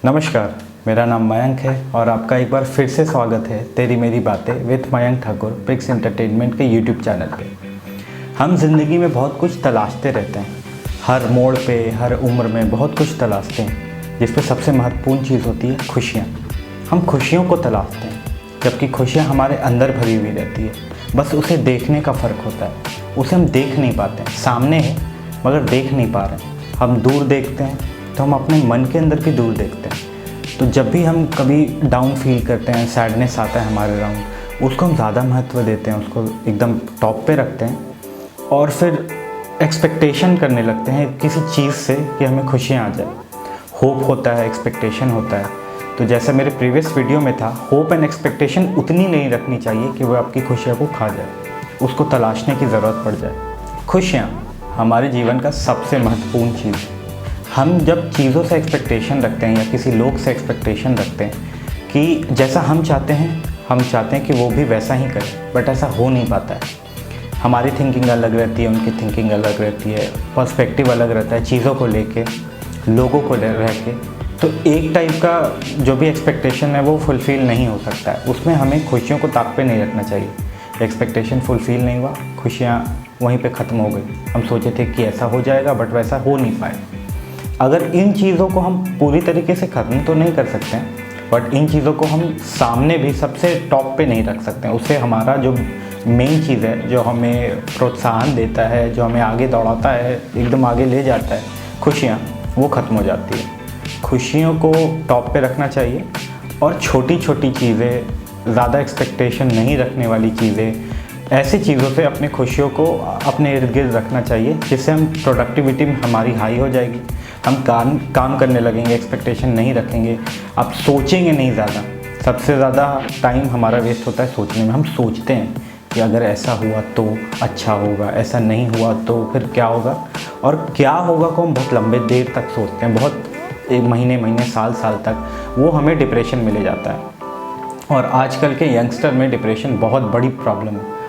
नमस्कार, मेरा नाम मयंक है और आपका एक बार फिर से स्वागत है तेरी मेरी बातें with Mayank Thakur pix entertainment के यूट्यूब चैनल पे। हम जिंदगी में बहुत कुछ तलाशते रहते हैं, हर मोड़ पे हर उम्र में बहुत कुछ तलाशते हैं, जिस पे सबसे महत्वपूर्ण चीज़ होती है खुशियाँ। हम खुशियों को तलाशते हैं, जबकि खुशियाँ हमारे अंदर भरी हुई रहती है, बस उसे देखने का फ़र्क होता है। उसे हम देख नहीं पाते हैं, सामने है मगर देख नहीं पा रहे हैं। हम दूर देखते हैं तो हम अपने मन के अंदर भी दूर देखते हैं। तो जब भी हम कभी डाउन फील करते हैं, सैडनेस आता है हमारे अराउंड, उसको हम ज़्यादा महत्व देते हैं, उसको एकदम टॉप पे रखते हैं और फिर एक्सपेक्टेशन करने लगते हैं किसी चीज़ से कि हमें खुशियाँ आ जाए। होप होता है, एक्सपेक्टेशन होता है। तो जैसा मेरे प्रीवियस वीडियो में था, होप एंड एक्सपेक्टेशन उतनी नहीं रखनी चाहिए कि वो आपकी खुशियों को खा जाए, उसको तलाशने की ज़रूरत पड़ जाए। खुशियाँ हमारे जीवन का सबसे महत्वपूर्ण चीज़ है। हम जब चीज़ों से एक्सपेक्टेशन रखते हैं या किसी लोग से एक्सपेक्टेशन रखते हैं कि जैसा हम चाहते हैं कि वो भी वैसा ही करें, बट ऐसा हो नहीं पाता है। हमारी थिंकिंग अलग रहती है, उनकी थिंकिंग अलग रहती है, पर्सपेक्टिव अलग रहता है चीज़ों को लेके, लोगों को रह के। तो एक टाइप का जो भी एक्सपेक्टेशन है वो फुलफ़िल नहीं हो सकता है। उसमें हमें खुशियों को ताक पे नहीं रखना चाहिए। एक्सपेक्टेशन फुलफ़िल नहीं हुआ, खुशियाँ वहीं पे ख़त्म हो गई। हम सोचे थे कि ऐसा हो जाएगा, बट वैसा हो नहीं पाया। अगर इन चीज़ों को हम पूरी तरीके से ख़त्म तो नहीं कर सकते हैं, बट इन चीज़ों को हम सामने भी सबसे टॉप पे नहीं रख सकते हैं। उससे हमारा जो मेन चीज़ है, जो हमें प्रोत्साहन देता है, जो हमें आगे दौड़ाता है, एकदम आगे ले जाता है, खुशियाँ, वो ख़त्म हो जाती है। खुशियों को टॉप पे रखना चाहिए और छोटी छोटी चीज़ें, ज़्यादा एक्सपेक्टेशन नहीं रखने वाली चीज़ें, ऐसी चीज़ों से अपने खुशियों को अपने इर्द गिर्द रखना चाहिए, जिससे हम प्रोडक्टिविटी में हमारी हाई हो जाएगी। हम काम करने लगेंगे, एक्सपेक्टेशन नहीं रखेंगे, अब सोचेंगे नहीं ज़्यादा। सबसे ज़्यादा टाइम हमारा वेस्ट होता है सोचने में। हम सोचते हैं कि अगर ऐसा हुआ तो अच्छा होगा, ऐसा नहीं हुआ तो फिर क्या होगा, और क्या होगा को हम बहुत लंबे देर तक सोचते हैं, बहुत एक महीने साल तक। वो हमें डिप्रेशन में ले जाता है और आजकल के यंगस्टर में डिप्रेशन बहुत बड़ी प्रॉब्लम है।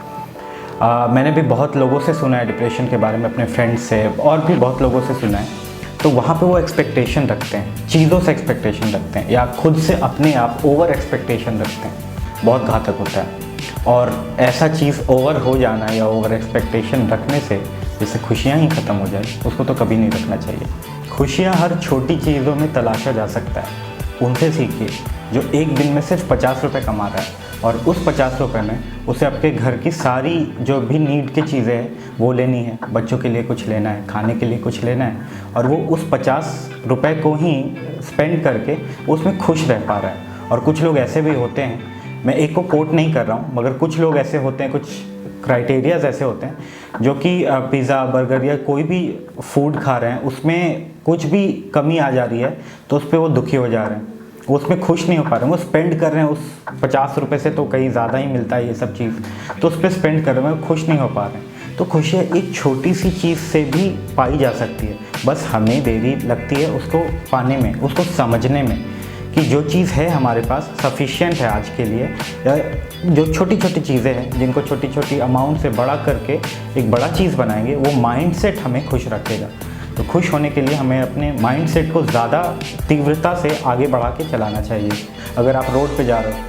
मैंने भी बहुत लोगों से सुना है डिप्रेशन के बारे में, अपने फ्रेंड्स से और भी बहुत लोगों से सुना है। तो वहाँ पे वो एक्सपेक्टेशन रखते हैं, चीज़ों से एक्सपेक्टेशन रखते हैं या खुद से अपने आप ओवर एक्सपेक्टेशन रखते हैं। बहुत घातक होता है। और ऐसा चीज़ ओवर हो जाना या ओवर एक्सपेक्टेशन रखने से जिससे खुशियाँ ही ख़त्म हो जाए, उसको तो कभी नहीं रखना चाहिए। खुशियाँ हर छोटी चीज़ों में तलाशा जा सकता है। उनसे सीखिए जो एक दिन में सिर्फ 50 रुपये कमा रहा है और उस 50 रुपये में उसे आपके घर की सारी जो भी नीड की चीज़ें हैं वो लेनी है, बच्चों के लिए कुछ लेना है, खाने के लिए कुछ लेना है, और वो उस 50 रुपये को ही स्पेंड करके उसमें खुश रह पा रहा है। और कुछ लोग ऐसे भी होते हैं, मैं एक को कोट नहीं कर रहा हूँ, मगर कुछ लोग ऐसे होते हैं, कुछ क्राइटेरियाज़ ऐसे होते हैं जो कि पिज़्ज़ा बर्गर या कोई भी फूड खा रहे हैं, उसमें कुछ भी कमी आ जा रही है तो उस पर वो दुखी हो जा रहे हैं, वो उसमें खुश नहीं हो पा रहे हैं। वो स्पेंड कर रहे हैं उस 50 रुपये से, तो कहीं ज़्यादा ही मिलता है ये सब चीज़, तो उस पर स्पेंड कर रहे हैं, खुश नहीं हो पा रहे हैं। तो खुशियाँ एक छोटी सी चीज़ से भी पाई जा सकती है, बस हमें देरी लगती है उसको पाने में, उसको समझने में कि जो चीज़ है हमारे पास सफिशिएंट है आज के लिए, या जो छोटी छोटी चीज़ें हैं जिनको छोटी छोटी अमाउंट से बड़ा करके एक बड़ा चीज़ बनाएंगे, वो माइंडसेट हमें खुश रखेगा। तो खुश होने के लिए हमें अपने माइंडसेट को ज़्यादा तीव्रता से आगे बढ़ा के चलाना चाहिए। अगर आप रोड पे जा रहे हो,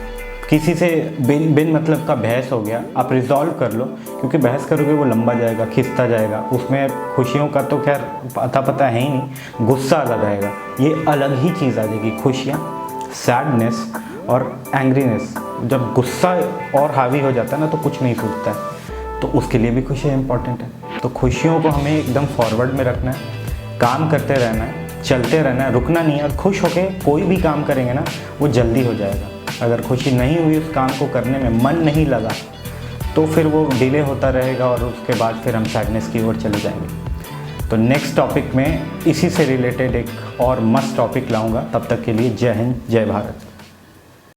किसी से बिन मतलब का बहस हो गया, आप रिजॉल्व कर लो, क्योंकि बहस करोगे वो लंबा जाएगा, खिंचता जाएगा, उसमें खुशियों का तो खैर पता है ही नहीं, गुस्सा अलग आएगा, ये अलग ही चीज़ आ जाएगी। खुशियाँ, सैडनेस और एंग्रीनेस, जब गुस्सा और हावी हो जाता है ना तो कुछ नहीं सूझता है, तो उसके लिए भी खुशियाँ इंपॉर्टेंट है। तो खुशियों को हमें एकदम फॉरवर्ड में रखना है, काम करते रहना है, चलते रहना है, रुकना नहीं है। और खुश होकर कोई भी काम करेंगे ना वो जल्दी हो जाएगा। अगर खुशी नहीं हुई, उस काम को करने में मन नहीं लगा, तो फिर वो डिले होता रहेगा और उसके बाद फिर हम सैडनेस की ओर चले जाएंगे। तो नेक्स्ट टॉपिक में इसी से रिलेटेड एक और मस्त टॉपिक लाऊंगा। तब तक के लिए जय हिंद, जय भारत।